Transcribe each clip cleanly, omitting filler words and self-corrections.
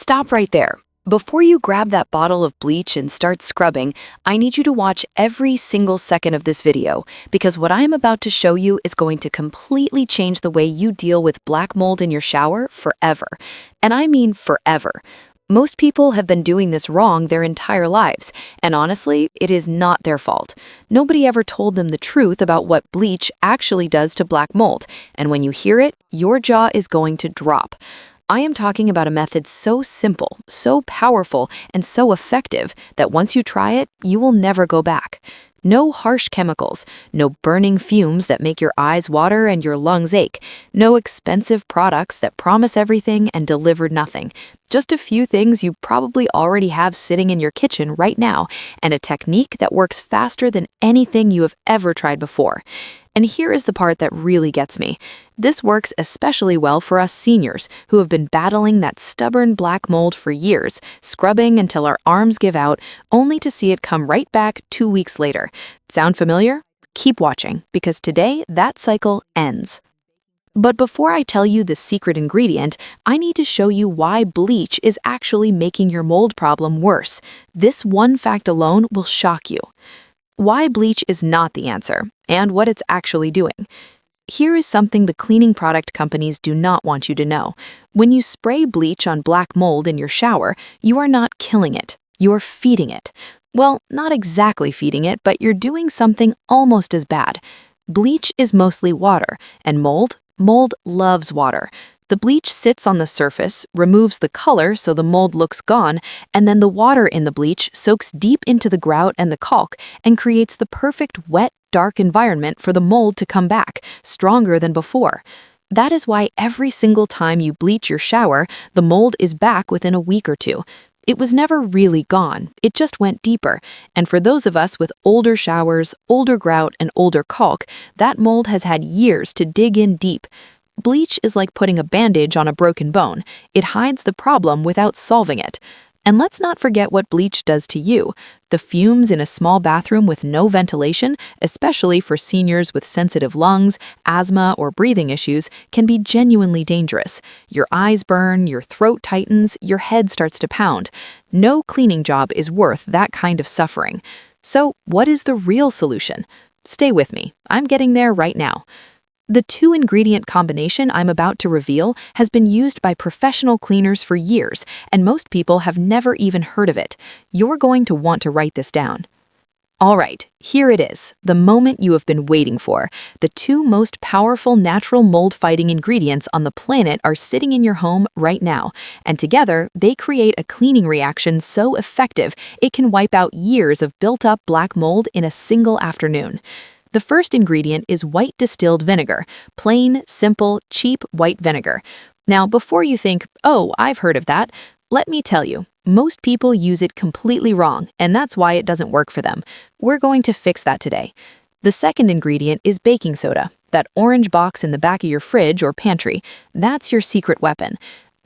Stop right there. Before you grab that bottle of bleach and start scrubbing, I need you to watch every single second of this video because what I am about to show you is going to completely change the way you deal with black mold in your shower forever. And I mean forever. Most people have been doing this wrong their entire lives, and honestly, it is not their fault. Nobody ever told them the truth about what bleach actually does to black mold, and when you hear it, your jaw is going to drop. I am talking about a method so simple, so powerful, and so effective that once you try it, you will never go back. No harsh chemicals, no burning fumes that make your eyes water and your lungs ache, no expensive products that promise everything and deliver nothing. Just a few things you probably already have sitting in your kitchen right now, and a technique that works faster than anything you have ever tried before. And here is the part that really gets me. This works especially well for us seniors who have been battling that stubborn black mold for years, scrubbing until our arms give out, only to see it come right back 2 weeks later. Sound familiar? Keep watching, because today that cycle ends. But before I tell you the secret ingredient, I need to show you why bleach is actually making your mold problem worse. This one fact alone will shock you. Why bleach is not the answer, and what it's actually doing. Here is something the cleaning product companies do not want you to know. When you spray bleach on black mold in your shower, you are not killing it, you're feeding it. Well, not exactly feeding it, but you're doing something almost as bad. Bleach is mostly water, and mold loves water. The bleach sits on the surface, removes the color so the mold looks gone, and then the water in the bleach soaks deep into the grout and the caulk and creates the perfect wet, dark environment for the mold to come back, stronger than before. That is why every single time you bleach your shower, the mold is back within a week or two. It was never really gone, it just went deeper. And for those of us with older showers, older grout, and older caulk, that mold has had years to dig in deep. Bleach is like putting a bandage on a broken bone. It hides the problem without solving it. And let's not forget what bleach does to you. The fumes in a small bathroom with no ventilation, especially for seniors with sensitive lungs, asthma, or breathing issues, can be genuinely dangerous. Your eyes burn, your throat tightens, your head starts to pound. No cleaning job is worth that kind of suffering. So, what is the real solution? Stay with me. I'm getting there right now. The 2-ingredient combination I'm about to reveal has been used by professional cleaners for years, and most people have never even heard of it. You're going to want to write this down. All right, here it is, the moment you have been waiting for. The 2 most powerful natural mold-fighting ingredients on the planet are sitting in your home right now, and together they create a cleaning reaction so effective it can wipe out years of built-up black mold in a single afternoon. The first ingredient is white distilled vinegar, plain, simple, cheap white vinegar. Now, before you think, oh, I've heard of that, let me tell you, most people use it completely wrong, and that's why it doesn't work for them. We're going to fix that today. The second ingredient is baking soda, that orange box in the back of your fridge or pantry. That's your secret weapon.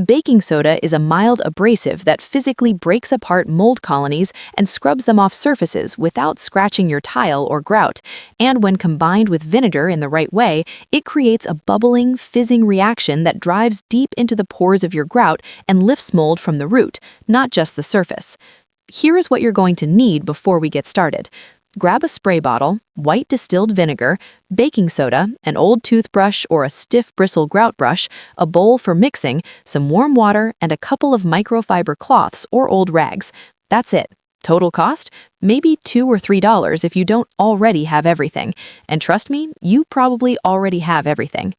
Baking soda is a mild abrasive that physically breaks apart mold colonies and scrubs them off surfaces without scratching your tile or grout. And when combined with vinegar in the right way, it creates a bubbling, fizzing reaction that drives deep into the pores of your grout and lifts mold from the root, not just the surface. Here is what you're going to need before we get started. Grab a spray bottle, white distilled vinegar, baking soda, an old toothbrush or a stiff bristle grout brush, a bowl for mixing, some warm water, and a couple of microfiber cloths or old rags. That's it. Total cost? Maybe $2 or $3 if you don't already have everything. And trust me, you probably already have everything.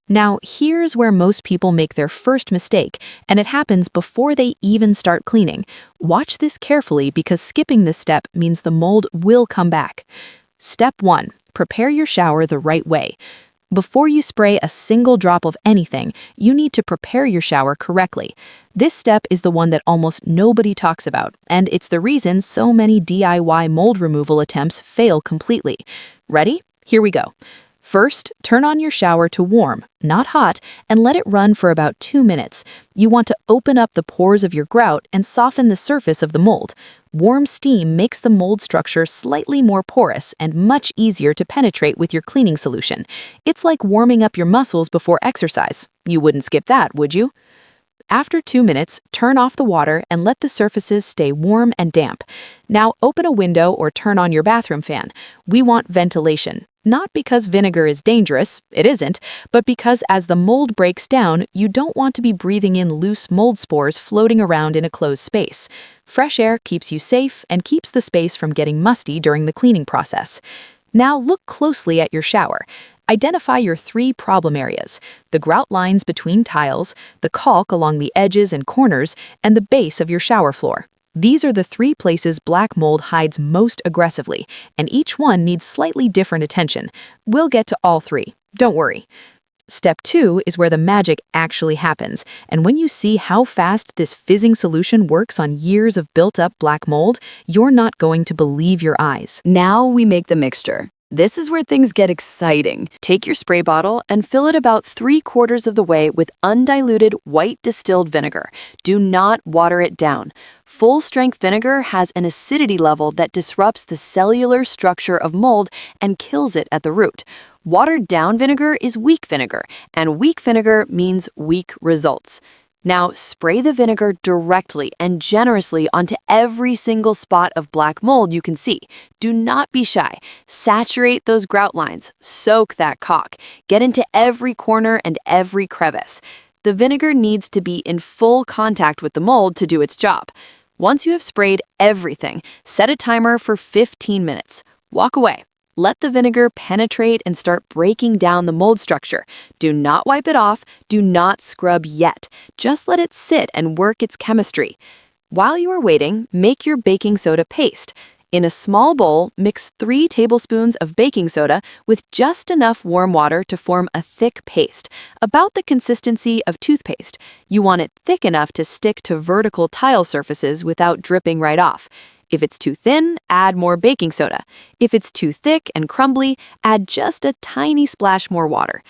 Now, here's where most people make their first mistake, and it happens before they even start cleaning. Watch this carefully because skipping this step means the mold will come back. Step 1. Prepare your shower the right way. Before you spray a single drop of anything, you need to prepare your shower correctly. This step is the one that almost nobody talks about, and it's the reason so many DIY mold removal attempts fail completely. Ready? Here we go. First, turn on your shower to warm, not hot, and let it run for about 2 minutes. You want to open up the pores of your grout and soften the surface of the mold. Warm steam makes the mold structure slightly more porous and much easier to penetrate with your cleaning solution. It's like warming up your muscles before exercise. You wouldn't skip that, would you? After 2 minutes, turn off the water and let the surfaces stay warm and damp. Now open a window or turn on your bathroom fan. We want ventilation. Not because vinegar is dangerous, it isn't, but because as the mold breaks down, you don't want to be breathing in loose mold spores floating around in a closed space. Fresh air keeps you safe and keeps the space from getting musty during the cleaning process. Now look closely at your shower. Identify your 3 problem areas: the grout lines between tiles, the caulk along the edges and corners, and the base of your shower floor. These are the 3 places black mold hides most aggressively, and each one needs slightly different attention. We'll get to all 3. Don't worry. Step 2 is where the magic actually happens, and when you see how fast this fizzing solution works on years of built-up black mold, you're not going to believe your eyes. Now we make the mixture. This is where things get exciting. Take your spray bottle and fill it about 3/4 of the way with undiluted white distilled vinegar. Do not water it down. Full-strength vinegar has an acidity level that disrupts the cellular structure of mold and kills it at the root. Watered-down vinegar is weak vinegar, and weak vinegar means weak results. Now, spray the vinegar directly and generously onto every single spot of black mold you can see. Do not be shy. Saturate those grout lines. Soak that caulk. Get into every corner and every crevice. The vinegar needs to be in full contact with the mold to do its job. Once you have sprayed everything, set a timer for 15 minutes. Walk away. Let the vinegar penetrate and start breaking down the mold structure. Do not wipe it off. Do not scrub yet. Just let it sit and work its chemistry. While you are waiting, make your baking soda paste. In a small bowl, mix 3 tablespoons of baking soda with just enough warm water to form a thick paste, about the consistency of toothpaste. You want it thick enough to stick to vertical tile surfaces without dripping right off. If it's too thin, add more baking soda. If it's too thick and crumbly, add just a tiny splash more water.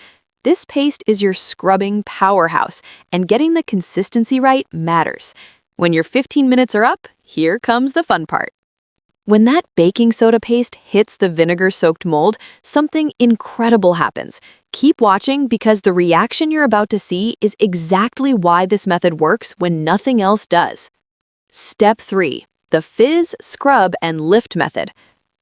This paste is your scrubbing powerhouse, and getting the consistency right matters. When your 15 minutes are up, here comes the fun part. When that baking soda paste hits the vinegar-soaked mold, something incredible happens. Keep watching because the reaction you're about to see is exactly why this method works when nothing else does. Step 3. The fizz, scrub, and lift method.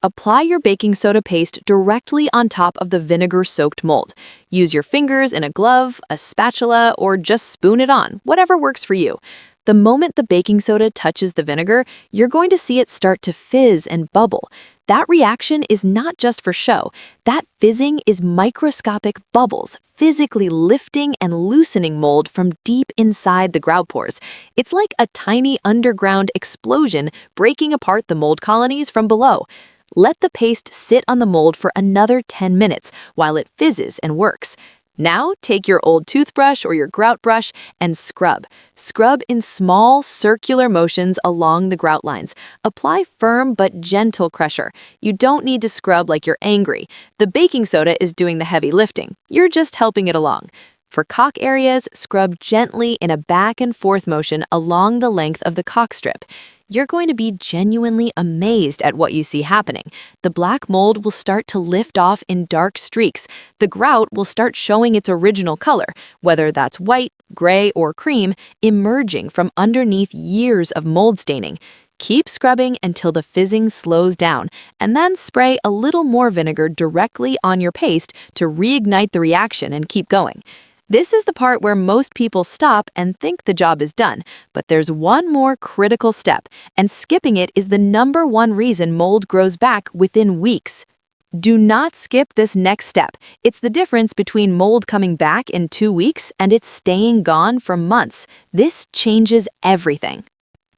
Apply your baking soda paste directly on top of the vinegar-soaked mold. Use your fingers in a glove, a spatula, or just spoon it on, whatever works for you. The moment the baking soda touches the vinegar, you're going to see it start to fizz and bubble. That reaction is not just for show. That fizzing is microscopic bubbles, physically lifting and loosening mold from deep inside the grout pores. It's like a tiny underground explosion breaking apart the mold colonies from below. Let the paste sit on the mold for another 10 minutes while it fizzes and works. Now, take your old toothbrush or your grout brush and scrub. Scrub in small, circular motions along the grout lines. Apply firm but gentle pressure. You don't need to scrub like you're angry. The baking soda is doing the heavy lifting. You're just helping it along. For caulk areas, scrub gently in a back and forth motion along the length of the caulk strip. You're going to be genuinely amazed at what you see happening. The black mold will start to lift off in dark streaks. The grout will start showing its original color, whether that's white, gray, or cream, emerging from underneath years of mold staining. Keep scrubbing until the fizzing slows down, and then spray a little more vinegar directly on your paste to reignite the reaction and keep going. This is the part where most people stop and think the job is done, but there's one more critical step, and skipping it is the #1 reason mold grows back within weeks. Do not skip this next step. It's the difference between mold coming back in 2 weeks and it staying gone for months. This changes everything.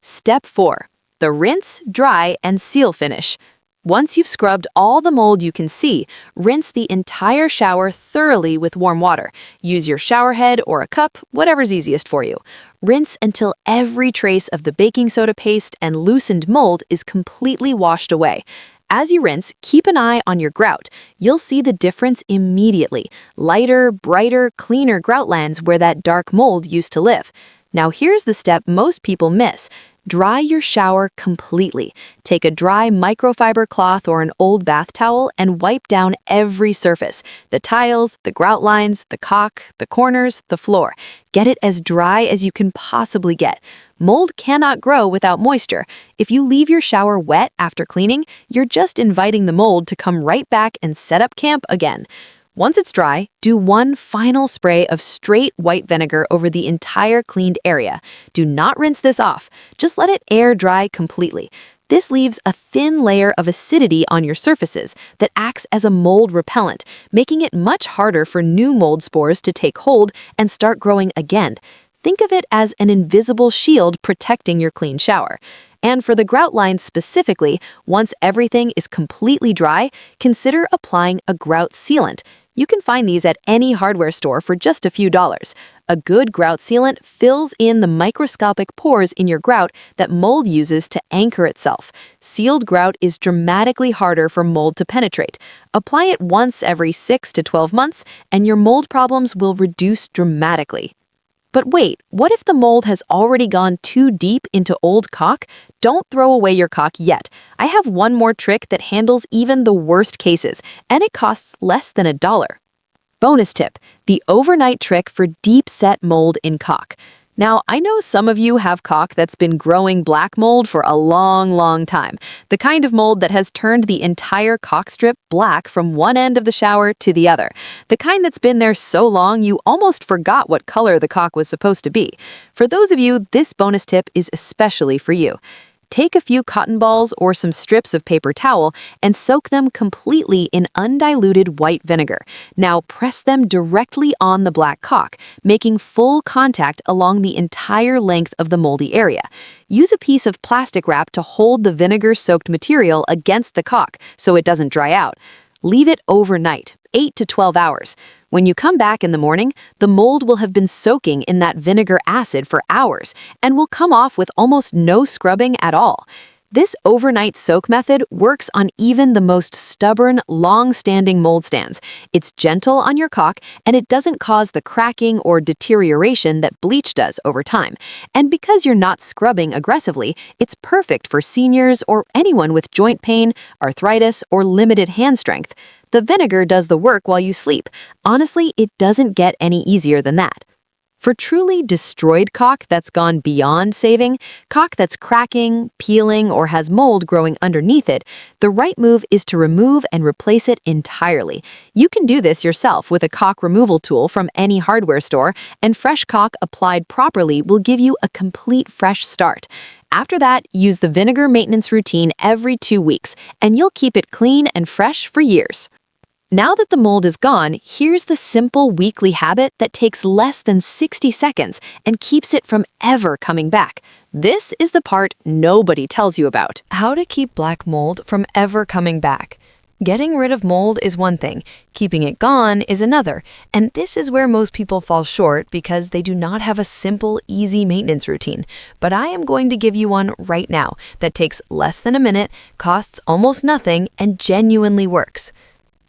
Step 4. The rinse, dry, and seal finish. Once you've scrubbed all the mold you can see, rinse the entire shower thoroughly with warm water. Use your shower head or a cup, whatever's easiest for you. Rinse until every trace of the baking soda paste and loosened mold is completely washed away. As you rinse, keep an eye on your grout. You'll see the difference immediately. Lighter, brighter, cleaner grout lands where that dark mold used to live. Now here's the step most people miss. Dry your shower completely. Take a dry microfiber cloth or an old bath towel and wipe down every surface: the tiles, the grout lines, the caulk, the corners, the floor. Get it as dry as you can possibly get. Mold cannot grow without moisture. If you leave your shower wet after cleaning, you're just inviting the mold to come right back and set up camp again. Once it's dry, do one final spray of straight white vinegar over the entire cleaned area. Do not rinse this off. Just let it air dry completely. This leaves a thin layer of acidity on your surfaces that acts as a mold repellent, making it much harder for new mold spores to take hold and start growing again. Think of it as an invisible shield protecting your clean shower. And for the grout lines specifically, once everything is completely dry, consider applying a grout sealant. You can find these at any hardware store for just a few dollars. A good grout sealant fills in the microscopic pores in your grout that mold uses to anchor itself. Sealed grout is dramatically harder for mold to penetrate. Apply it once every 6 to 12 months, and your mold problems will reduce dramatically. But wait, what if the mold has already gone too deep into old caulk? Don't throw away your caulk yet. I have one more trick that handles even the worst cases, and it costs less than $1. Bonus tip: the overnight trick for deep-set mold in caulk. Now, I know some of you have caulk that's been growing black mold for a long time. The kind of mold that has turned the entire caulk strip black from one end of the shower to the other. The kind that's been there so long you almost forgot what color the caulk was supposed to be. For those of you, this bonus tip is especially for you. Take a few cotton balls or some strips of paper towel and soak them completely in undiluted white vinegar. Now press them directly on the black caulk, making full contact along the entire length of the moldy area. Use a piece of plastic wrap to hold the vinegar-soaked material against the caulk so it doesn't dry out. Leave it overnight, 8 to 12 hours. When you come back in the morning, the mold will have been soaking in that vinegar acid for hours and will come off with almost no scrubbing at all. This overnight soak method works on even the most stubborn, long-standing mold stands. It's gentle on your caulk, and it doesn't cause the cracking or deterioration that bleach does over time. And because you're not scrubbing aggressively, it's perfect for seniors or anyone with joint pain, arthritis, or limited hand strength. The vinegar does the work while you sleep. Honestly, it doesn't get any easier than that. For truly destroyed caulk that's gone beyond saving, caulk that's cracking, peeling, or has mold growing underneath it, the right move is to remove and replace it entirely. You can do this yourself with a caulk removal tool from any hardware store, and fresh caulk applied properly will give you a complete fresh start. After that, use the vinegar maintenance routine every 2 weeks, and you'll keep it clean and fresh for years. Now that the mold is gone, here's the simple weekly habit that takes less than 60 seconds and keeps it from ever coming back. This is the part nobody tells you about. How to keep black mold from ever coming back. Getting rid of mold is one thing, keeping it gone is another, and this is where most people fall short because they do not have a simple, easy maintenance routine. But I am going to give you one right now that takes less than a minute, costs almost nothing, and genuinely works.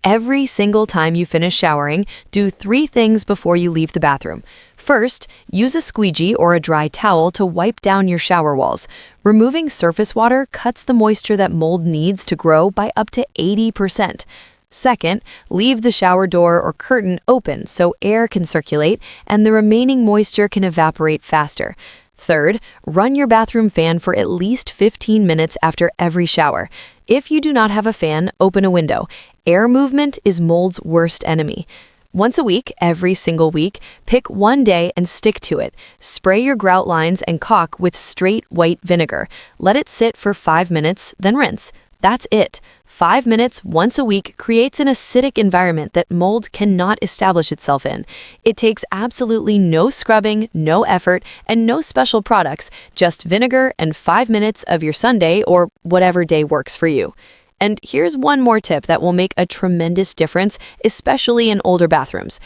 Every single time you finish showering, do 3 things before you leave the bathroom. First, use a squeegee or a dry towel to wipe down your shower walls. Removing surface water cuts the moisture that mold needs to grow by up to 80%. Second, leave the shower door or curtain open so air can circulate and the remaining moisture can evaporate faster. Third, run your bathroom fan for at least 15 minutes after every shower. If you do not have a fan, open a window. Air movement is mold's worst enemy. Once a week, every single week, pick one day and stick to it. Spray your grout lines and caulk with straight white vinegar. Let it sit for 5 minutes, then rinse. That's it. 5 minutes once a week creates an acidic environment that mold cannot establish itself in. It takes absolutely no scrubbing, no effort, and no special products, just vinegar and 5 minutes of your Sunday or whatever day works for you. And here's one more tip that will make a tremendous difference, especially in older bathrooms.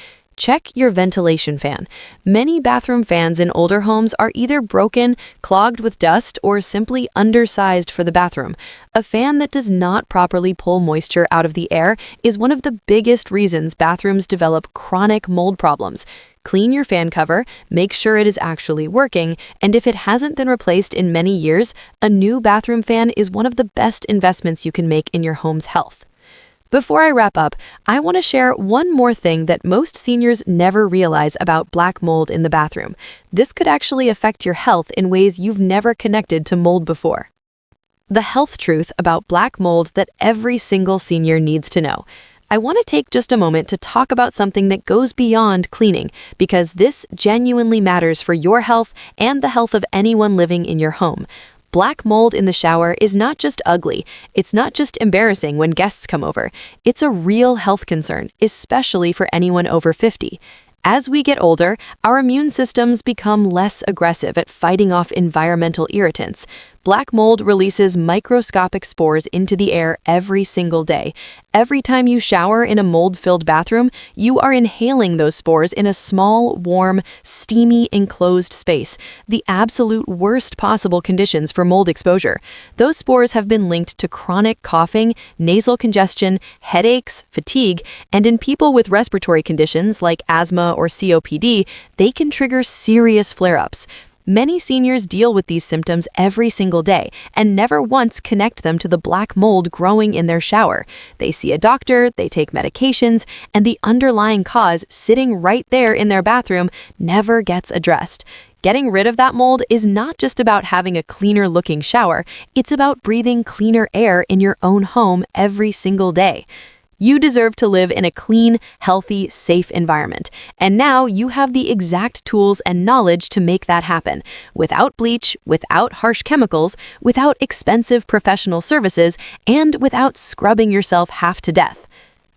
Check your ventilation fan. Many bathroom fans in older homes are either broken, clogged with dust, or simply undersized for the bathroom. A fan that does not properly pull moisture out of the air is one of the biggest reasons bathrooms develop chronic mold problems. Clean your fan cover, make sure it is actually working, and if it hasn't been replaced in many years, a new bathroom fan is one of the best investments you can make in your home's health. Before I wrap up, I want to share one more thing that most seniors never realize about black mold in the bathroom. This could actually affect your health in ways you've never connected to mold before. The health truth about black mold that every single senior needs to know. I want to take just a moment to talk about something that goes beyond cleaning, because this genuinely matters for your health and the health of anyone living in your home. Black mold in the shower is not just ugly, it's not just embarrassing when guests come over. It's a real health concern, especially for anyone over 50. As we get older, our immune systems become less aggressive at fighting off environmental irritants. Black mold releases microscopic spores into the air every single day. Every time you shower in a mold-filled bathroom, you are inhaling those spores in a small, warm, steamy, enclosed space, the absolute worst possible conditions for mold exposure. Those spores have been linked to chronic coughing, nasal congestion, headaches, fatigue, and in people with respiratory conditions like asthma or COPD, they can trigger serious flare-ups. Many seniors deal with these symptoms every single day and never once connect them to the black mold growing in their shower. They see a doctor, they take medications, and the underlying cause sitting right there in their bathroom never gets addressed. Getting rid of that mold is not just about having a cleaner looking shower, it's about breathing cleaner air in your own home every single day. You deserve to live in a clean, healthy, safe environment. And now you have the exact tools and knowledge to make that happen. Without bleach, without harsh chemicals, without expensive professional services, and without scrubbing yourself half to death.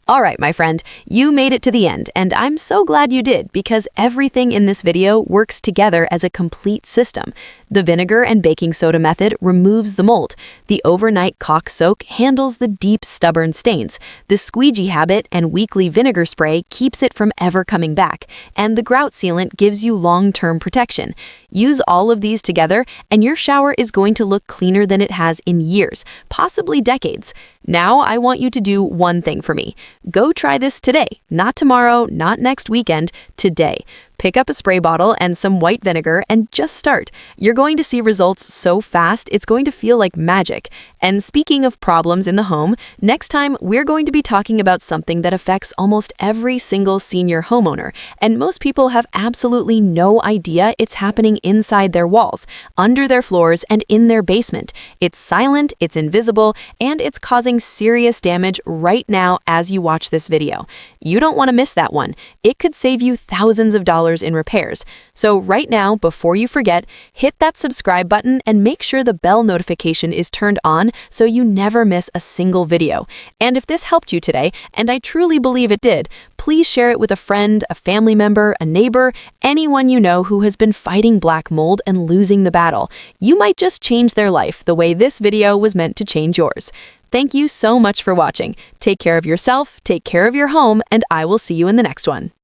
All right, my friend, you made it to the end, and I'm so glad you did because everything in this video works together as a complete system. The vinegar and baking soda method removes the mold. The overnight caulk soak handles the deep, stubborn stains. The squeegee habit and weekly vinegar spray keeps it from ever coming back. And the grout sealant gives you long-term protection. Use all of these together, and your shower is going to look cleaner than it has in years, possibly decades. Now I want you to do one thing for me. Go try this today, not tomorrow, not next weekend, today. Pick up a spray bottle and some white vinegar and just start. You're going to see results so fast, it's going to feel like magic. And speaking of problems in the home, next time we're going to be talking about something that affects almost every single senior homeowner. And most people have absolutely no idea it's happening inside their walls, under their floors, and in their basement. It's silent, it's invisible, and it's causing serious damage right now as you watch this video. You don't want to miss that one. It could save you thousands of dollars in repairs. So right now, before you forget, hit that subscribe button and make sure the bell notification is turned on so you never miss a single video. And if this helped you today, and I truly believe it did, please share it with a friend, a family member, a neighbor, anyone you know who has been fighting black mold and losing the battle. You might just change their life the way this video was meant to change yours. Thank you so much for watching. Take care of yourself, take care of your home, and I will see you in the next one.